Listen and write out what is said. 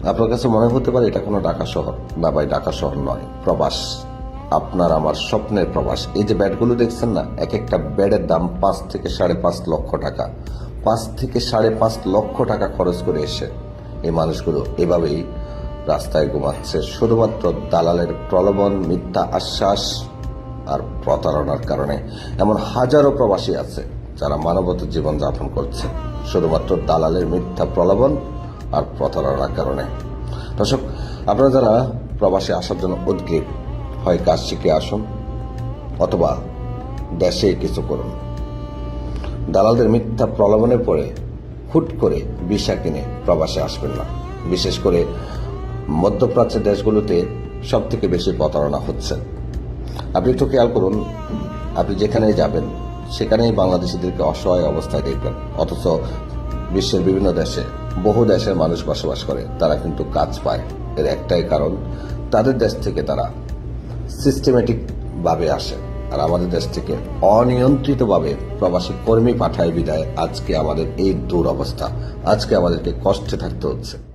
আপনার কাছে মনে হতে পারে এটা কোনো ঢাকা শহর, না ভাই ঢাকা শহর নয়, প্রবাস। আপনার আমার স্বপ্নের প্রবাস। এই যে ব্যাডগুলো দেখছেন না, এক একটা ব্যাডের দাম 5 থেকে 5.5 লক্ষ টাকা। 5 থেকে 5.5 লক্ষ টাকা খরচ করে এসে এই মানুষগুলো এভাবেই রাস্তায় ঘুমাচ্ছে, শুধুমাত্র দালালের প্রলোভন, মিথ্যা আশ্বাস আর প্রতারণার কারণে। এমন হাজারো প্রবাসী আছে যারা মানবত জীবন যাপন করছে শুধুমাত্র দালালের মিথ্যা প্রলোভন আর প্রতারণার কারণে। দর্শক, আপনারা যারা প্রবাসে আসার জন্য উদ্গ্রীব, হয় কাজ শিখে আসুন অথবা দেশে কিছু করুন। দালালদের মিথ্যা প্রলোভনে পড়ে হুট করে ভিসা কিনে প্রবাসে আসবেন না। বিশেষ করে মধ্যপ্রাচ্যের দেশগুলোতে সব থেকে বেশি প্রতারণা হচ্ছে। আপনি একটু খেয়াল করুন, আপনি যেখানেই যাবেন সেখানেই বাংলাদেশিদেরকে অসহায় অবস্থায় দেখবেন, অথচ বিশ্বের বিভিন্ন দেশে বহু দেশের মানুষ বসবাস করে, তারা কিন্তু কাজ পায়। এর একটাই কারণ, তাদের দেশ থেকে তারা সিস্টেমেটিক ভাবে আসে, আর আমাদের দেশ থেকে অনিয়ন্ত্রিতভাবে প্রবাসী কর্মী পাঠায় বিদায় আজকে আমাদের এই দুরবস্থা, আজকে আমাদেরকে কষ্টে থাকতে হচ্ছে।